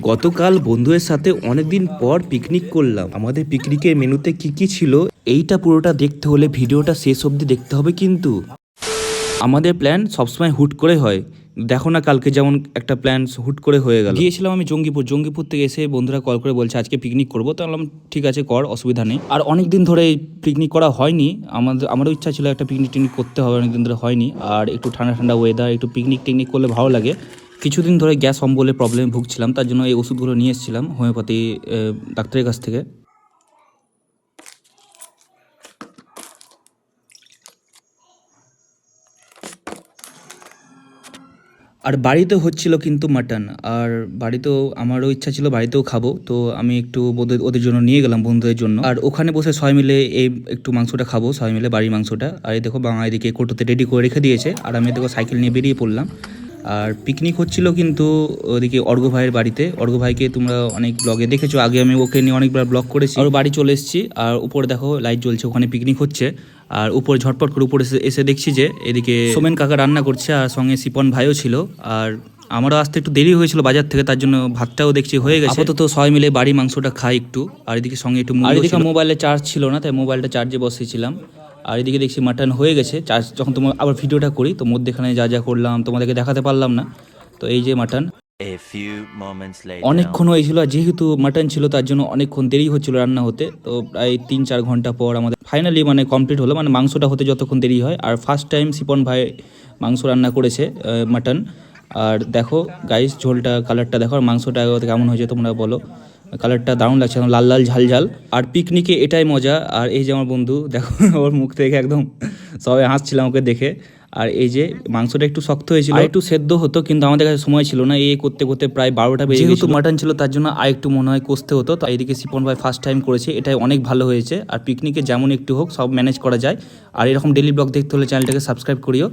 গতকাল বন্ধুদের সাথে অনেকদিন পর পিকনিক করলাম। আমাদের পিকনিকের মেনুতে কি কি ছিল এইটা পুরোটা দেখতে হলে ভিডিওটা শেষ অবধি দেখতে হবে। কিন্তু আমাদের প্ল্যান সবসময় হুট করে হয়। দেখো না, কালকে যেমন একটা প্ল্যান হুট করে হয়ে গেল। গিয়েছিলাম আমি জঙ্গিপুর থেকে এসে বন্ধুরা কল করে বলছে আজকে পিকনিক করবো, তো বললাম ঠিক আছে কর, অসুবিধা নেই। আর অনেক দিন ধরে পিকনিক করা হয়নি, আমারও ইচ্ছা ছিল একটা পিকনিক টিকনিক করতে হবে, অনেকদিন ধরে হয়নি। আর একটু ঠান্ডা ঠান্ডা ওয়েদার, একটু পিকনিক টিকনিক করলে ভালো লাগে। কিছুদিন ধরে গ্যাস অম্বলের প্রবলেমে ভুগছিলাম, তার জন্য এই ওষুধগুলো নিয়ে এসেছিলাম হোমিওপ্যাথি ডাক্তারের কাছ থেকে। আর বাড়িতে হচ্ছিল কিন্তু মাটন, আর বাড়িতেও আমারও ইচ্ছা ছিল বাড়িতেও খাবো, তো আমি একটু ওদের জন্য নিয়ে গেলাম, বন্ধুদের জন্য। আর ওখানে বসে সবাই মিলে এই একটু মাংসটা খাবো, সবাই মিলে বাড়ির মাংসটা। আর এই দেখো বাঙা এদিকে কোটোতে রেডি করে রেখে দিয়েছে, আর আমি দেখো সাইকেল নিয়ে বেরিয়ে পড়লাম। আর পিকনিক হচ্ছিল কিন্তু ওদিকে অর্ঘ্য ভাইয়ের বাড়িতে। অর্ঘ্য ভাইকে তোমরা অনেক ব্লগে দেখেছো, আগে আমি ওকে নিয়ে অনেকবার ব্লগ করেছি। আর বাড়ি চলে এসেছি, আর উপরে দেখো লাইট জ্বলছে, ওখানে পিকনিক হচ্ছে। আর উপরে ঝটপট করে উপরে এসে দেখছি যে এদিকে সোমেন কাকা রান্না করছে, আর সঙ্গে সিপন ভাইও ছিল। আর আমারও আসতে একটু দেরি হয়েছিল বাজার থেকে, তার জন্য ভাতটাও দেখছি হয়ে গেছে। আপাতত সবাই মিলে বাড়ি মাংসটা খাই একটু। আর এদিকে সঙ্গে একটু মোবাইলে চার্জ ছিল না, তাই মোবাইলটা চার্জে বসিয়েছিলাম। আর এদিকে দেখছি মাটন হয়ে গেছে। চার্জ যখন তোমার আবার ভিডিওটা করি তো মধ্যেখানে যা যা করলাম তোমাদেরকে দেখাতে পারলাম না। তো এই যে মাটন অনেকক্ষণ হয়েছিল, আর যেহেতু মাটন ছিল তার জন্য অনেকক্ষণ দেরি হচ্ছিল রান্না হতে। তো প্রায় 3-4 ঘন্টা পর আমাদের ফাইনালি কমপ্লিট হলো, মাংসটা হতে যতক্ষণ দেরি হয়। আর ফার্স্ট টাইম সিপন ভাই মাংস রান্না করেছে, মাটন। আর দেখো গাইস, ঝোলটা কালারটা দেখো, আর মাংসটা কেমন হয়েছে তোমরা বলো। কালারটা দারুণ লাগছে, লাল লাল ঝাল ঝাল। আর পিকনিকে এটাই মজা। আর এই যে আমার বন্ধু দেখো, ওর মুখ থেকে একদম সবাই হাসছিলাম ওকে দেখে। আর এই যে মাংসটা একটু শক্ত হয়েছিল, একটু সেদ্ধ হতো, কিন্তু আমাদের কাছে সময় ছিল না। এই করতে করতে প্রায় 12টা বেজে গেছিল। যেহেতু মাটন ছিল তার জন্য আর একটু মনে হয় কষতে হতো। তো এইদিকে সিপন ভাই ফার্স্ট টাইম করেছে, এটাই অনেক ভালো হয়েছে। আর পিকনিকে যেমন একটু হোক সব ম্যানেজ করা যায়। আর এরকম ডেলি ব্লগ দেখতে হলে চ্যানেলটাকে সাবস্ক্রাইব করিও।